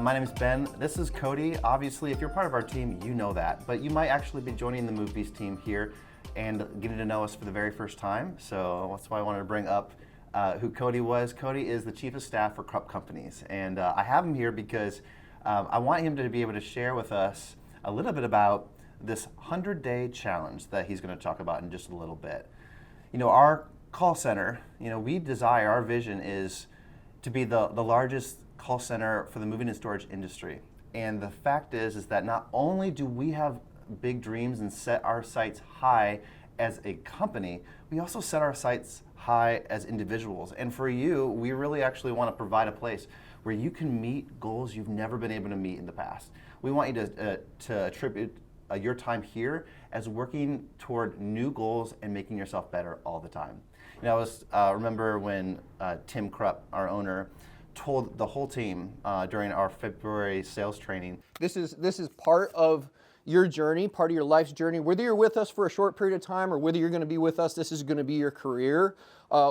My name is Ben. This is Cody. Obviously, if you're part of our team, you know that. But you might actually be joining the Movebees team here and getting to know us for the very first time. So that's why I wanted to bring up who Cody was. Cody is the Chief of Staff for Krupp Companies. And I have him here because I want him to be able to share with us a little bit about this 100-day challenge that he's going to talk about in just a little bit. You know, our call center, we desire, our vision is to be the largest call center for the moving and storage industry. And the fact is that not only do we have big dreams and set our sights high as a company, we also set our sights high as individuals. And for you, we really actually want to provide a place where you can meet goals you've never been able to meet in the past. We want you to attribute your time here as working toward new goals and making yourself better all the time. I remember when Tim Krupp, our owner, told the whole team during our February sales training. This is part of your journey, part of your life's journey. Whether you're with us for a short period of time or whether you're going to be with us, this is going to be your career.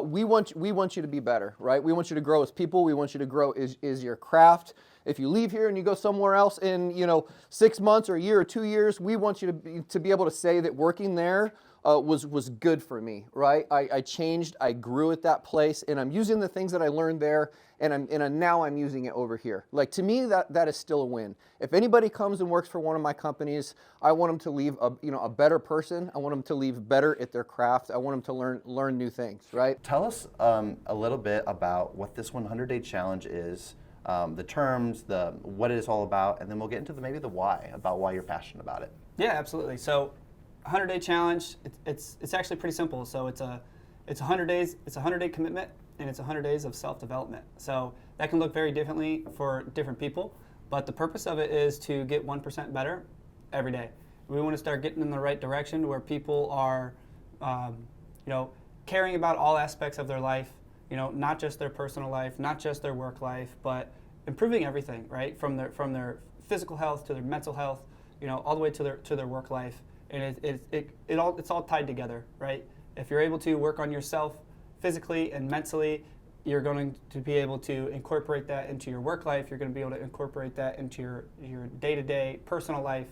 We want you to be better, right? We want you to grow as people. We want you to grow as your craft. If you leave here and you go somewhere else in 6 months or a year or 2 years, we want you to be able to say that working there was good for me, right? I changed, I grew at that place, and I'm using the things that I learned there, and now I'm using it over here. Like, to me, that is still a win. If anybody comes and works for one of my companies, I want them to leave a better person. I want them to leave better at their craft. I want them to learn new things, right? Tell us a little bit about what this 100-day challenge is, the terms, what it is all about, and then we'll get into maybe the why, about why you're passionate about it. Yeah, absolutely. So 100-day challenge, it's actually pretty simple. So it's 100 days, it's a 100-day commitment, and it's 100 days of self-development. So that can look very differently for different people, but the purpose of it is to get 1% better every day. We want to start getting in the right direction where people are, caring about all aspects of their life, not just their personal life, not just their work life, but improving everything, right? From their physical health to their mental health, all the way to their work life. And it's all tied together, right? If you're able to work on yourself physically and mentally, you're going to be able to incorporate that into your work life. You're going to be able to incorporate that into your day-to-day personal life,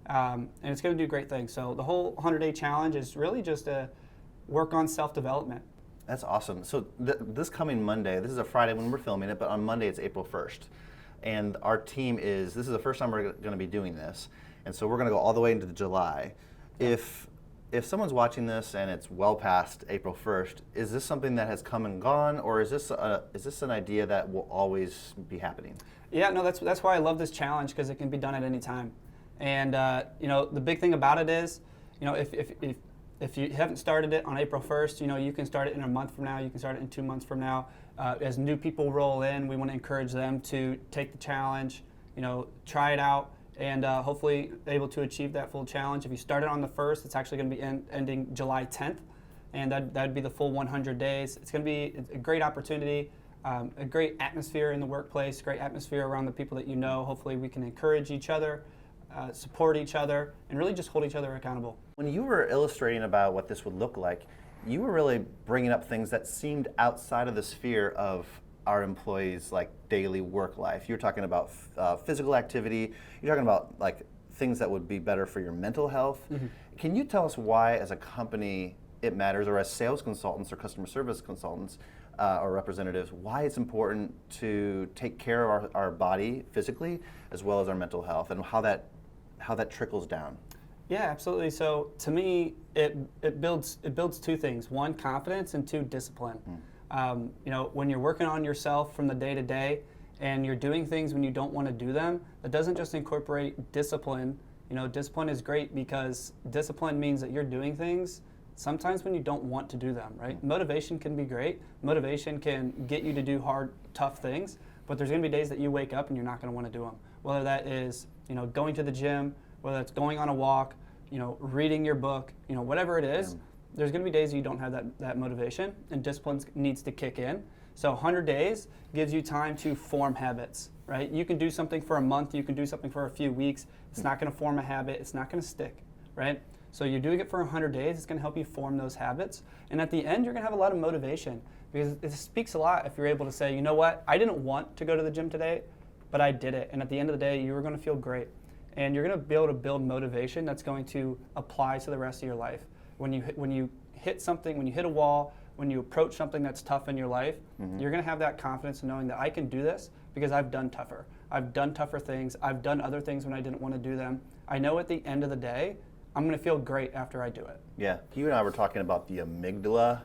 and it's going to do great things. So the whole 100-day challenge is really just to work on self-development. That's awesome. So this coming Monday, this is a Friday when we're filming it, but on Monday it's April 1st. And our team this is the first time we're going to be doing this. And so we're going to go all the way into July. If someone's watching this and it's well past April 1st, is this something that has come and gone, or is this an idea that will always be happening? Yeah, no, that's why I love this challenge, because it can be done at any time. And the big thing about it is, if you haven't started it on April 1st, you can start it in a month from now, you can start it in 2 months from now. As new people roll in, we want to encourage them to take the challenge, try it out, and hopefully able to achieve that full challenge. If you start it on the 1st, it's actually going to be ending July 10th, and that'd be the full 100 days. It's going to be a great opportunity, a great atmosphere in the workplace, great atmosphere around the people that you know. Hopefully we can encourage each other, support each other, and really just hold each other accountable. When you were illustrating about what this would look like, you were really bringing up things that seemed outside of the sphere of our employees' daily work life. You're talking about physical activity. You're talking about things that would be better for your mental health. Mm-hmm. Can you tell us why, as a company, it matters, or as sales consultants or customer service consultants or representatives, why it's important to take care of our body physically as well as our mental health, and how that trickles down? Yeah, absolutely. So to me, it builds two things: one, confidence, and two, discipline. When you're working on yourself from the day to day, and you're doing things when you don't want to do them, that doesn't just incorporate discipline. Discipline is great because discipline means that you're doing things sometimes when you don't want to do them, right? Motivation can be great. Motivation can get you to do hard, tough things, but there's going to be days that you wake up and you're not going to want to do them. Whether that is, going to the gym, whether it's going on a walk, reading your book, whatever it is, there's going to be days you don't have that motivation, and discipline needs to kick in. So 100 days gives you time to form habits, right? You can do something for a month, you can do something for a few weeks. It's not going to form a habit, it's not going to stick, right? So you're doing it for 100 days, it's going to help you form those habits. And at the end, you're going to have a lot of motivation, because it speaks a lot if you're able to say, you know what, I didn't want to go to the gym today, but I did it. And at the end of the day, you were going to feel great. And you're going to be able to build motivation that's going to apply to the rest of your life. When you hit something, when you hit a wall, when you approach something that's tough in your life, you're going to have that confidence in knowing that I can do this because I've done tougher. I've done tougher things. I've done other things when I didn't want to do them. I know at the end of the day, I'm going to feel great after I do it. Yeah. You and I were talking about the amygdala.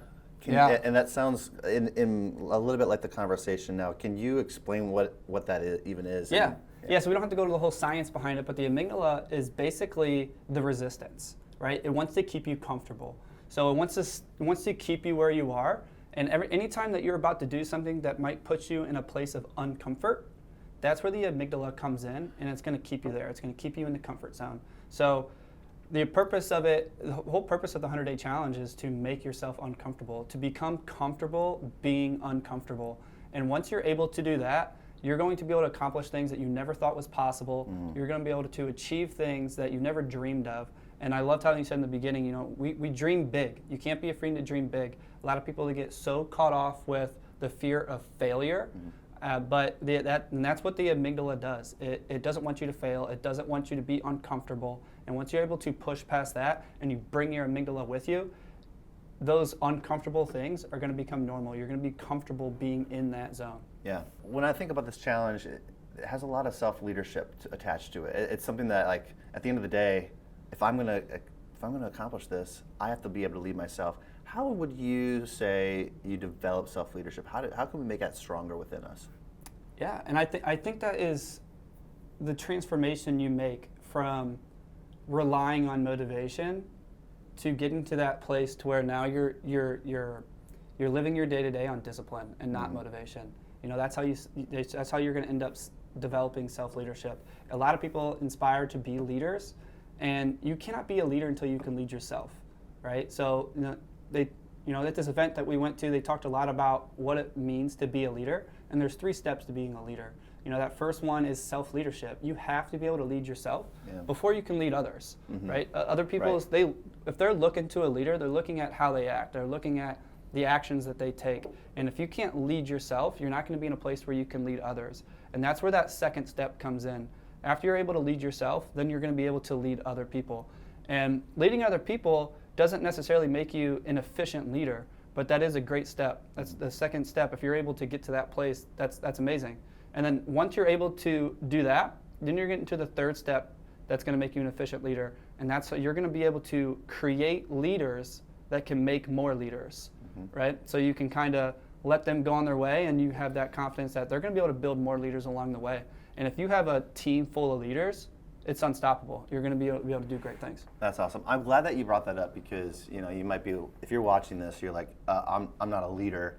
And that sounds in a little bit like the conversation now. Can you explain what that even is? Yeah. So we don't have to go to the whole science behind it, but the amygdala is basically the resistance, right? It wants to keep you comfortable. So it wants to keep you where you are. And anytime that you're about to do something that might put you in a place of uncomfort, that's where the amygdala comes in, and it's going to keep you there. It's going to keep you in the comfort zone. So the purpose of it, the whole purpose of the 100-day challenge is to make yourself uncomfortable, to become comfortable being uncomfortable. And once you're able to do that, you're going to be able to accomplish things that you never thought was possible. You're going to be able to achieve things that you never dreamed of. And I loved how you said in the beginning, we dream big. You can't be afraid to dream big. A lot of people, they get so caught off with the fear of failure, but that's what the amygdala does. It doesn't want you to fail. It doesn't want you to be uncomfortable. And once you're able to push past that and you bring your amygdala with you, those uncomfortable things are going to become normal. You're going to be comfortable being in that zone. Yeah. When I think about this challenge, it has a lot of self-leadership attached to it. It's something that, like, at the end of the day, if I'm going to accomplish this, I have to be able to lead myself. How would you say you develop self-leadership? How can we make that stronger within us? Yeah, and I think that is the transformation you make from relying on motivation to getting to that place to where now you're living your day-to-day on discipline and not motivation. That's how you're going to end up developing self-leadership. A lot of people inspire to be leaders, and you cannot be a leader until you can lead yourself, right? So at this event that we went to, they talked a lot about what it means to be a leader, and there's 3 steps to being a leader. That first one is self-leadership. You have to be able to lead yourself before you can lead others, right? Other people, if they're looking to a leader, they're looking at how they act. They're looking at the actions that they take. And if you can't lead yourself, you're not going to be in a place where you can lead others. And that's where that second step comes in. After you're able to lead yourself, then you're going to be able to lead other people. And leading other people doesn't necessarily make you an efficient leader, but that is a great step. That's the second step. If you're able to get to that place, that's amazing. And then once you're able to do that, then you're getting to the third step that's going to make you an efficient leader. And that's you're going to be able to create leaders that can make more leaders, right? So you can kind of let them go on their way, and you have that confidence that they're going to be able to build more leaders along the way. And if you have a team full of leaders, it's unstoppable. You're going to be able to do great things. That's awesome. I'm glad that you brought that up because you might be, if you're watching this, you're like, I'm not a leader.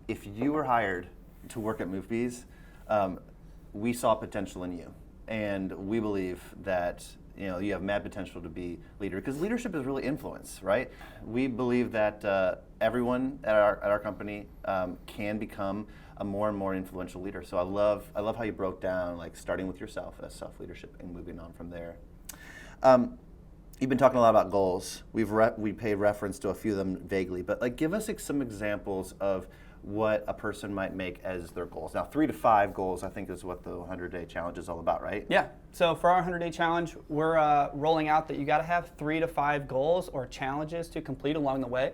If you were hired to work at Movebees, we saw potential in you, and we believe that you have mad potential to be leader because leadership is really influence, right? We believe that everyone at our company can become a more and more influential leader. So I love how you broke down, like, starting with yourself as self-leadership and moving on from there. You've been talking a lot about goals. We paid reference to a few of them vaguely, but like, give us some examples of what a person might make as their goals. Now, 3 to 5 goals, I think, is what the 100-day challenge is all about, right? Yeah. So for our 100-day challenge, we're rolling out that you got to have 3 to 5 goals or challenges to complete along the way.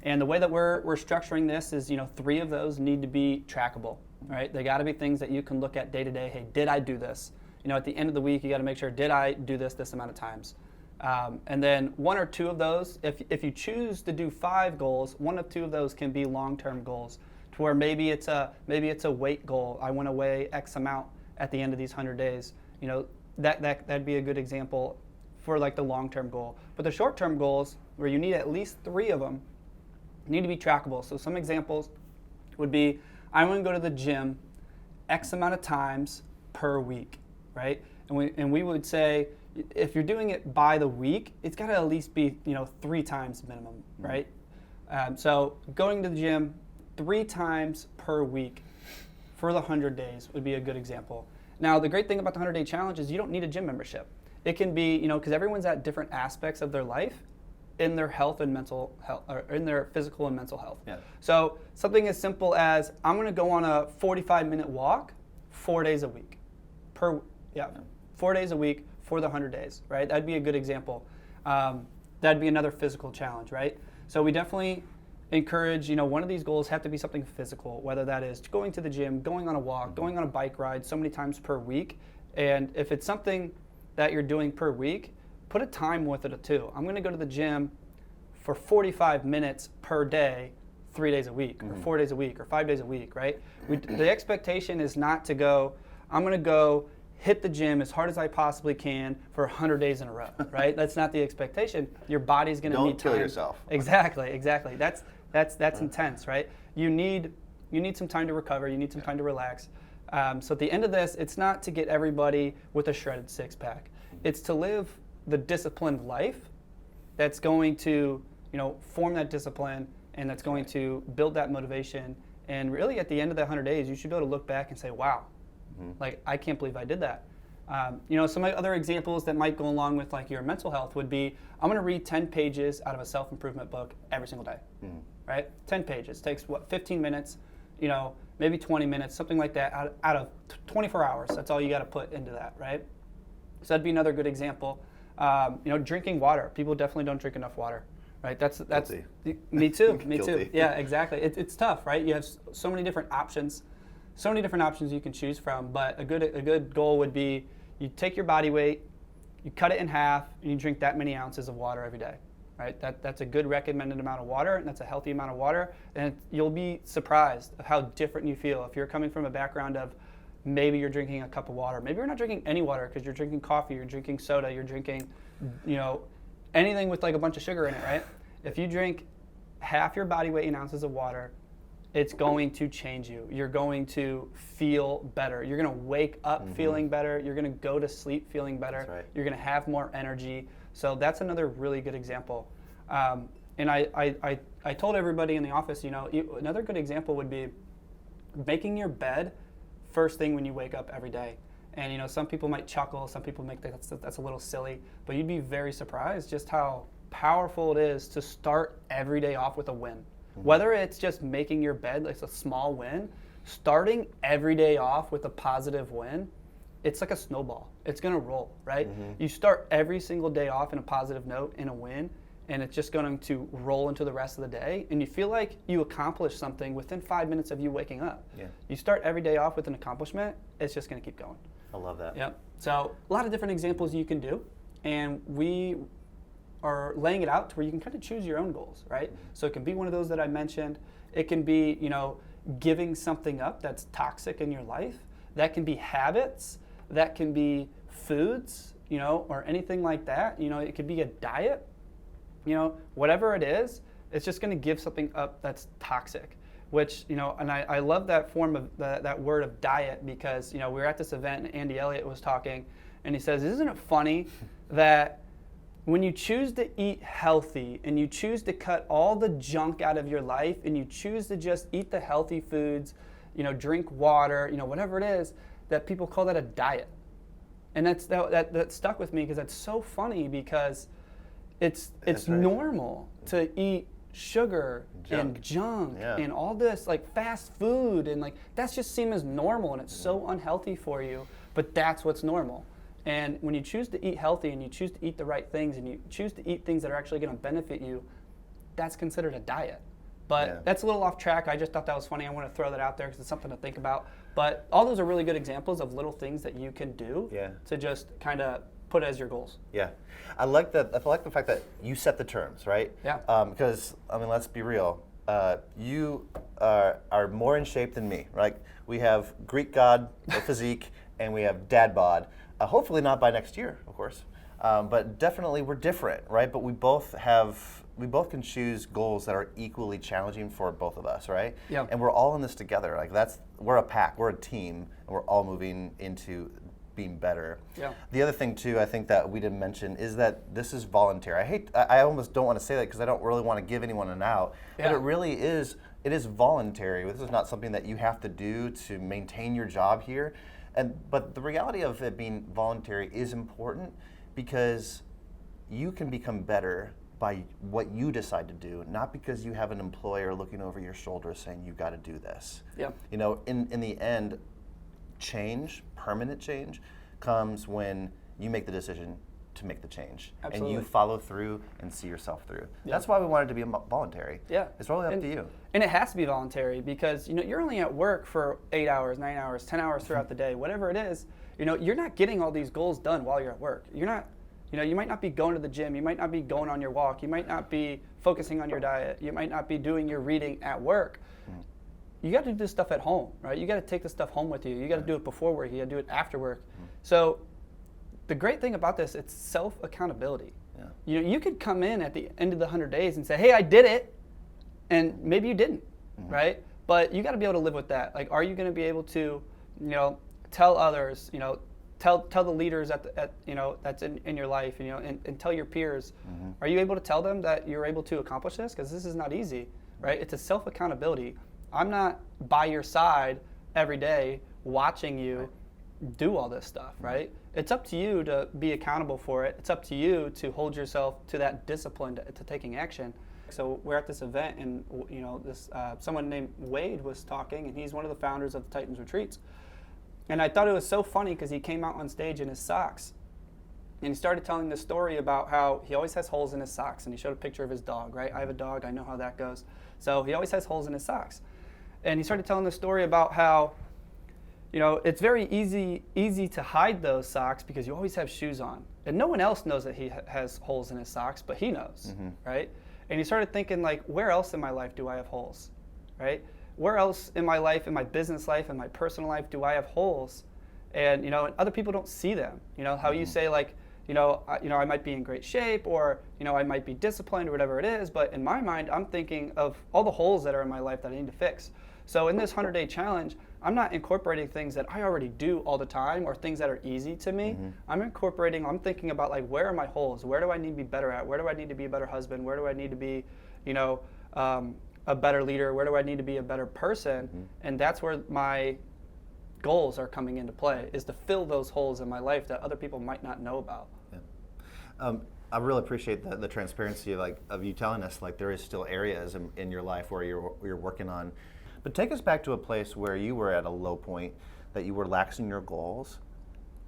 And the way that we're structuring this is, 3 of those need to be trackable, right? They got to be things that you can look at day to day. Hey, did I do this? At the end of the week, you got to make sure, did I do this amount of times? And then 1 or 2 of those, if you choose to do 5 goals, 1 or 2 of those can be long-term goals, to where maybe it's a weight goal. I want to weigh X amount at the end of these 100 days. That'd be a good example for like the long-term goal. But the short-term goals, where you need at least 3 of them, need to be trackable. So some examples would be, I'm going to go to the gym X amount of times per week, right? And we would say, if you're doing it by the week, it's got to at least be 3 times minimum, right? So going to the gym 3 times per week for the 100 days would be a good example. Now, the great thing about the 100-day challenge is you don't need a gym membership. It can be, because everyone's at different aspects of their life in their health and mental health, or in their physical and mental health. Yeah. So something as simple as, I'm going to go on a 45-minute walk 4 days a week. 4 days a week for the 100 days, right? That'd be a good example. That'd be another physical challenge, right? So we definitely encourage, one of these goals have to be something physical, whether that is going to the gym, going on a walk, going on a bike ride so many times per week. And if it's something that you're doing per week, put a time with it too. I'm going to go to the gym for 45 minutes per day, 3 days a week, or 4 days a week, or 5 days a week, right? The expectation is not to go, I'm going to go hit the gym as hard as I possibly can for 100 days in a row, right? That's not the expectation. Your body's going to need time. Don't kill yourself. Exactly. That's intense, right? You need some time to recover. You need some time to relax. So at the end of this, it's not to get everybody with a shredded six-pack. It's to live the disciplined life that's going to, form that discipline, and that's going to build that motivation. And really, at the end of that 100 days, you should be able to look back and say, wow, like, I can't believe I did that. Some other examples that might go along with like your mental health would be, I'm going to read 10 pages out of a self-improvement book every single day, right? 10 pages. Takes, 15 minutes, maybe 20 minutes, something like that out of 24 hours. That's all you got to put into that, right? So that'd be another good example. Drinking water. People definitely don't drink enough water, right? That's Guilty. Me too. Me Guilty. too. Yeah, exactly. It's tough, right? You have so many different options. So many different options you can choose from, but a good goal would be you take your body weight, you cut it in half, and you drink that many ounces of water every day, right? That's a good recommended amount of water, and that's a healthy amount of water, and you'll be surprised of how different you feel. If you're coming from a background of maybe you're drinking a cup of water, maybe you're not drinking any water because you're drinking coffee, you're drinking soda, you're drinking, anything with like a bunch of sugar in it, right? If you drink half your body weight in ounces of water, it's going to change you. You're going to feel better. You're going to wake up feeling better. You're going to go to sleep feeling better. That's right. You're going to have more energy. So that's another really good example. And I told everybody in the office, another good example would be making your bed first thing when you wake up every day. And some people might chuckle, some people make that's a little silly, but you'd be very surprised just how powerful it is to start every day off with a win. Whether it's just making your bed, like a small win, starting every day off with a positive win, it's like a snowball. It's going to roll, right? You start every single day off in a positive note, in a win, and it's just going to roll into the rest of the day, and you feel like you accomplished something within 5 minutes of you waking up. Yeah. You start every day off with an accomplishment, it's just going to keep going. I love that. Yep. So a lot of different examples you can do, and we are laying it out to where you can kind of choose your own goals, right? So it can be one of those that I mentioned. It can be, giving something up that's toxic in your life. That can be habits. That can be foods, or anything like that. It could be a diet. Whatever it is, it's just going to give something up that's toxic. Which, and I love that form of that word of diet because, we were at this event and Andy Elliott was talking, and he says, isn't it funny that when you choose to eat healthy and you choose to cut all the junk out of your life and you choose to just eat the healthy foods, drink water, whatever it is, that people call that a diet. And that stuck with me because that's so funny because it's right. normal to eat sugar and junk and all this like fast food and like that's just seen as normal and it's so unhealthy for you, but that's what's normal. And when you choose to eat healthy and you choose to eat the right things and you choose to eat things that are actually going to benefit you, that's considered a diet. But that's a little off track. I just thought that was funny. I want to throw that out there because it's something to think about. But all those are really good examples of little things that you can do to just kind of put as your goals. Yeah. I like the fact that you set the terms, right? Yeah. Because, let's be real. You are more in shape than me, right? We have Greek god physique and we have dad bod. Hopefully not by next year, of course. But definitely we're different, right? But we both can choose goals that are equally challenging for both of us, right? Yeah. And we're all in this together. Like we're a pack, we're a team, and we're all moving into being better. Yeah. The other thing too, I think that we didn't mention is that this is voluntary. I almost don't want to say that because I don't really want to give anyone an out, but it really is. It is voluntary. This is not something that you have to do to maintain your job here. But the reality of it being voluntary is important because you can become better by what you decide to do, not because you have an employer looking over your shoulder saying you've got to do this. Yeah. In the end, change, permanent change, comes when you make the decision to make the change. Absolutely. And you follow through and see yourself through. Yeah. That's why we wanted to be voluntary. Yeah. It's really up to you. And it has to be voluntary because, you're only at work for 8 hours, 9 hours, 10 hours throughout the day, whatever it is. You're not getting all these goals done while you're at work. You're not, you might not be going to the gym. You might not be going on your walk. You might not be focusing on your diet. You might not be doing your reading at work. You got to do this stuff at home, right? You got to take this stuff home with you. You got to do it before work. You got to do it after work. So the great thing about this, it's self-accountability. Yeah. You could come in at the end of the 100 days and say, hey, I did it. And maybe you didn't, right? But you got to be able to live with that. Like, are you going to be able to, tell others, tell the leaders that's in your life, and tell your peers, are you able to tell them that you're able to accomplish this? Because this is not easy, right? It's a self-accountability. I'm not by your side every day watching you do all this stuff, right? It's up to you to be accountable for it. It's up to you to hold yourself to that discipline to taking action. So we're at this event, and this someone named Wade was talking, and he's one of the founders of the Titans Retreats. And I thought it was so funny because he came out on stage in his socks, and he started telling this story about how he always has holes in his socks, and he showed a picture of his dog, right? I have a dog, I know how that goes. So he always has holes in his socks. And he started telling the story about how, it's very easy to hide those socks because you always have shoes on. And no one else knows that he has holes in his socks, but he knows, right? And he started thinking, like, where else in my life do I have holes, right? Where else in my life, in my business life, in my personal life, do I have holes? And, and other people don't see them. How you say, like, I might be in great shape, or, I might be disciplined, or whatever it is, but in my mind, I'm thinking of all the holes that are in my life that I need to fix. So in this 100-day challenge, I'm not incorporating things that I already do all the time or things that are easy to me. I'm thinking about, like, where are my holes? Where do I need to be better at? Where do I need to be a better husband? Where do I need to be, a better leader? Where do I need to be a better person? And that's where my goals are coming into play, is to fill those holes in my life that other people might not know about. Yeah. I really appreciate the transparency, of you telling us, like, there is still areas in your life where you're working on. But take us back to a place where you were at a low point, that you were laxing your goals,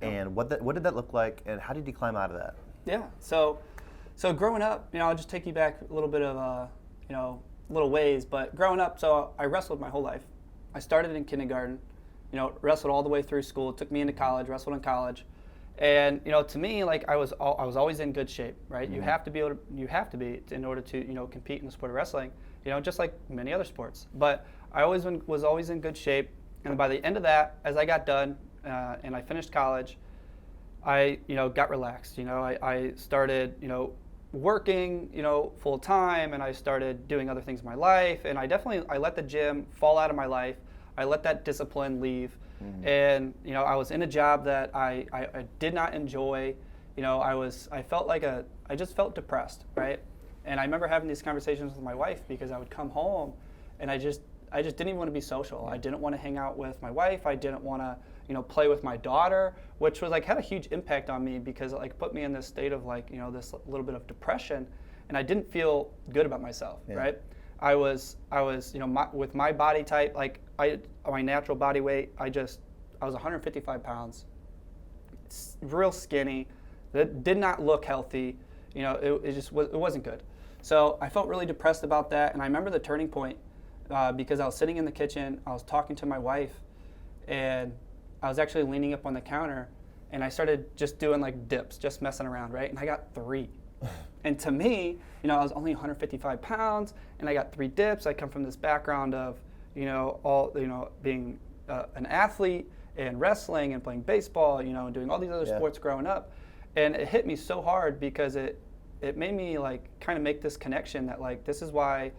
and what did that look like, and how did you climb out of that? Yeah. So growing up, I'll just take you back a little bit of little ways. But growing up, so I wrestled my whole life. I started in kindergarten, wrestled all the way through school. It took me into college, wrestled in college. And to me, like, I was always in good shape, right? You have to be in order to compete in the sport of wrestling, just like many other sports. But I was always in good shape. And by the end of that, as I got done and I finished college, I got relaxed. I started working full time, and I started doing other things in my life. And I let the gym fall out of my life. I let that discipline leave. And I was in a job that I did not enjoy. I just felt depressed, right? And I remember having these conversations with my wife, because I would come home and I just didn't even want to be social. I didn't want to hang out with my wife. I didn't want to play with my daughter, which was had a huge impact on me, because it put me in this state of this little bit of depression, and I didn't feel good about myself, right? I was with my body type, my natural body weight, I was 155 pounds, real skinny, that did not look healthy. It wasn't good. So I felt really depressed about that, and I remember the turning point, because I was sitting in the kitchen, I was talking to my wife, and I was actually leaning up on the counter, and I started just doing dips, just messing around, right? And I got 3. And to me, I was only 155 pounds, and I got 3 dips. I come from this background of, being an athlete and wrestling and playing baseball, and doing all these other sports growing up. And it hit me so hard, because it made me kind of make this connection that this is why,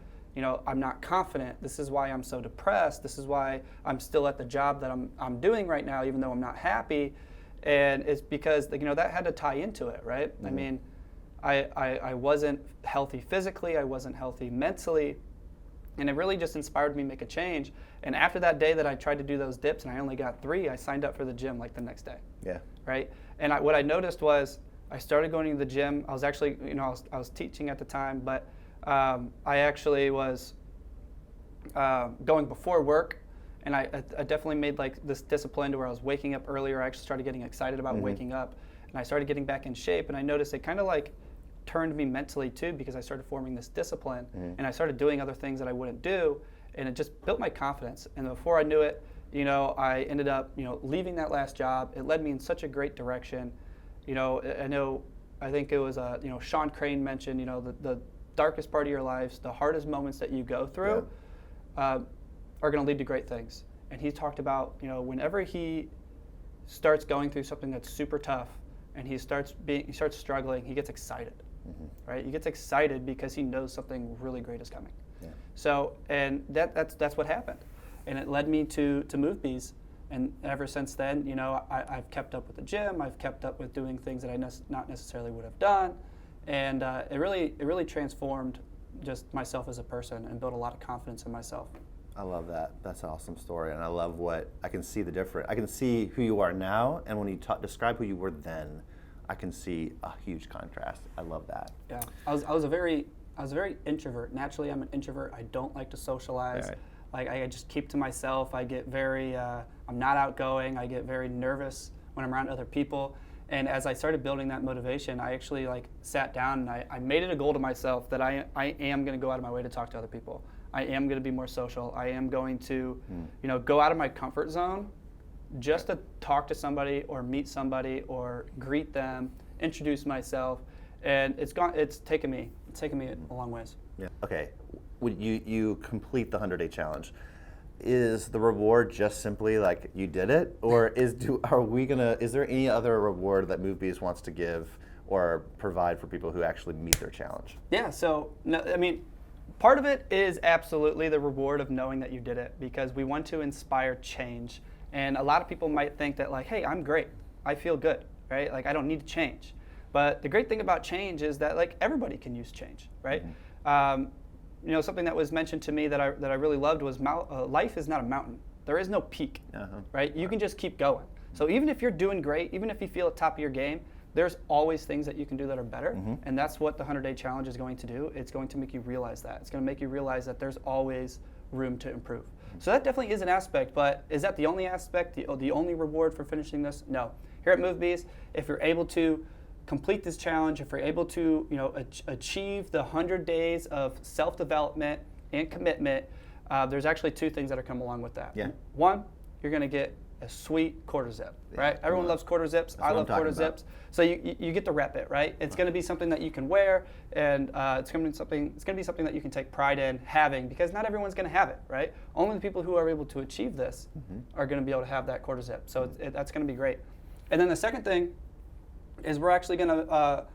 I'm not confident. This is why I'm so depressed. This is why I'm still at the job that I'm doing right now, even though I'm not happy. And it's because that had to tie into it, right? I mean, I wasn't healthy physically, I wasn't healthy mentally, and it really just inspired me to make a change. And after that day that I tried to do those dips and I only got 3, I signed up for the gym the next day. Yeah. Right? And what I noticed was I started going to the gym. I was actually, I was teaching at the time, but I actually was going before work, And I definitely made like this discipline to where I was waking up earlier. I actually started getting excited about waking up, and I started getting back in shape. And I noticed it kind of like turned me mentally too, because I started forming this discipline, and I started doing other things that I wouldn't do, and it just built my confidence. And before I knew it, I ended up, leaving that last job. It led me in such a great direction. I think it was, Sean Crane mentioned, the darkest part of your lives, the hardest moments that you go through, are going to lead to great things. And he talked about, whenever he starts going through something that's super tough, and he starts struggling, he gets excited, right? He gets excited because he knows something really great is coming. Yeah. So, and that's what happened. And it led me to Movebees. And ever since then, I've kept up with the gym. I've kept up with doing things that I not necessarily would have done. And it really transformed just myself as a person and built a lot of confidence in myself. I love that. That's an awesome story. And I love I can see the difference. I can see who you are now, and when you describe who you were then, I can see a huge contrast. I love that. Yeah, I was a very introvert. Naturally, I'm an introvert. I don't like to socialize. Right. Like I just keep to myself. I get very, I'm not outgoing. I get very nervous when I'm around other people. And as I started building that motivation, I actually sat down and I made it a goal to myself that I am going to go out of my way to talk to other people. I am going to be more social. I am going to, go out of my comfort zone just to talk to somebody or meet somebody or greet them, introduce myself. And it's taken me a long ways. Yeah. Okay. You complete the 100-day challenge. Is the reward just simply like you did it, or is there any other reward that Movebees wants to give or provide for people who actually meet their challenge? Yeah. So part of it is absolutely the reward of knowing that you did it, because we want to inspire change. And a lot of people might think that hey, I'm great, I feel good, right? I don't need to change. But the great thing about change is that everybody can use change, right? Mm-hmm. Something that was mentioned to me that I really loved was life is not a mountain. There is no peak, right? You can just keep going. So even if you're doing great, even if you feel at the top of your game, there's always things that you can do that are better. Mm-hmm. And that's what the 100-day challenge is going to do. It's going to make you realize that. It's going to make you realize that there's always room to improve. Mm-hmm. So that definitely is an aspect, but is that the only aspect, the only reward for finishing this? No. Here at Movebees, if you're able to complete this challenge, if you're able to achieve the 100 days of self-development and commitment, there's actually two things that are come along with that. Yeah. One, you're going to get a sweet quarter zip, right? Everyone loves quarter zips. I love quarter zips. So you get to rep it, right? It's going to be something that you can wear, and it's going to be something that you can take pride in having, because not everyone's going to have it, right? Only the people who are able to achieve this are going to be able to have that quarter zip. So that's going to be great. And then the second thing is we're actually going to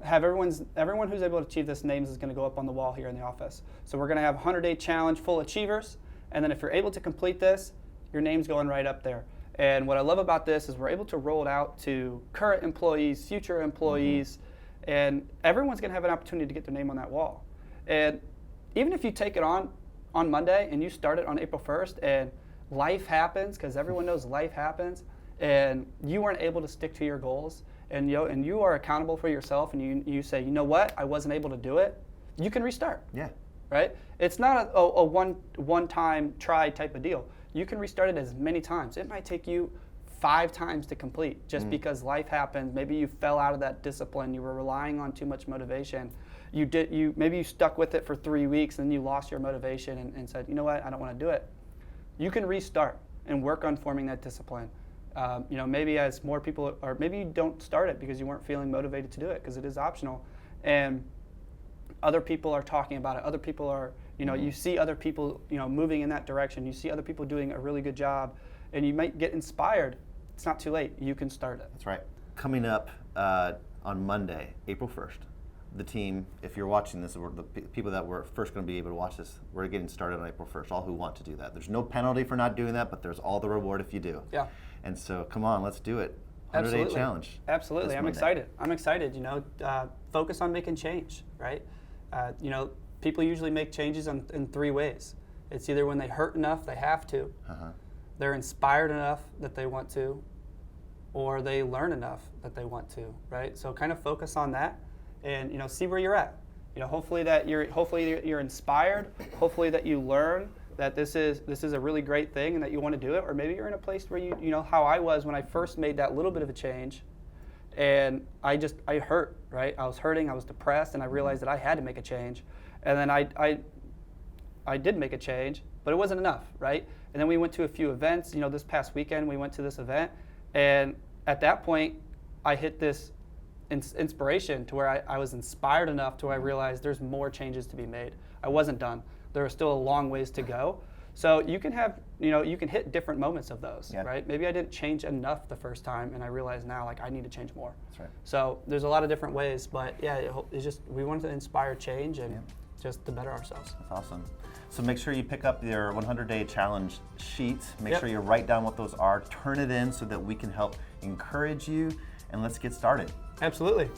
have everyone who's able to achieve this names is going to go up on the wall here in the office. So we're going to have 100-day challenge full achievers, and then if you're able to complete this, your name's going right up there. And what I love about this is we're able to roll it out to current employees, future employees, and everyone's going to have an opportunity to get their name on that wall. And even if you take it on Monday and you start it on April 1st and life happens, because everyone knows life happens, and you weren't able to stick to your goals, and you are accountable for yourself, and you say, you know what, I wasn't able to do it, you can restart. Yeah. Right? It's not a one-time try type of deal. You can restart it as many times. It might take you 5 times to complete just because life happens. Maybe you fell out of that discipline. You were relying on too much motivation. Maybe you stuck with it for 3 weeks and you lost your motivation and said, you know what, I don't want to do it. You can restart and work on forming that discipline. Maybe as more people, or maybe you don't start it because you weren't feeling motivated to do it because it is optional. And other people are talking about it. Other people are, you see other people, moving in that direction. You see other people doing a really good job, and you might get inspired. It's not too late. You can start it. That's right. Coming up on Monday, April 1st, the team, if you're watching this, the people that were first going to be able to watch this, we're getting started on April 1st, all who want to do that. There's no penalty for not doing that, but there's all the reward if you do. Yeah. And so, come on, let's do it. 100-day challenge. Absolutely. I'm excited. Focus on making change, right? People usually make changes in 3 ways. It's either when they hurt enough, they have to, they're inspired enough that they want to, or they learn enough that they want to, right? So kind of focus on that and, see where you're at. Hopefully you're inspired, hopefully that you learn, that this is a really great thing and that you want to do it, or maybe you're in a place where you know how I was when I first made that little bit of a change, and I hurt, right? I was hurting, I was depressed, and I realized that I had to make a change, and then I did make a change, but it wasn't enough, right? And then we went to a few events. You know, this past weekend we went to this event, and at that point I hit this inspiration to where I was inspired enough to where I realized there's more changes to be made. I wasn't done. There are still a long ways to go. So you can have, you can hit different moments of those, right? Maybe I didn't change enough the first time, and I realize now, like, I need to change more. That's right. So there's a lot of different ways, but yeah, it's just, we wanted to inspire change and just to better ourselves. That's awesome. So make sure you pick up your 100-day challenge sheet. Make sure you write down what those are, turn it in so that we can help encourage you, and let's get started. Absolutely.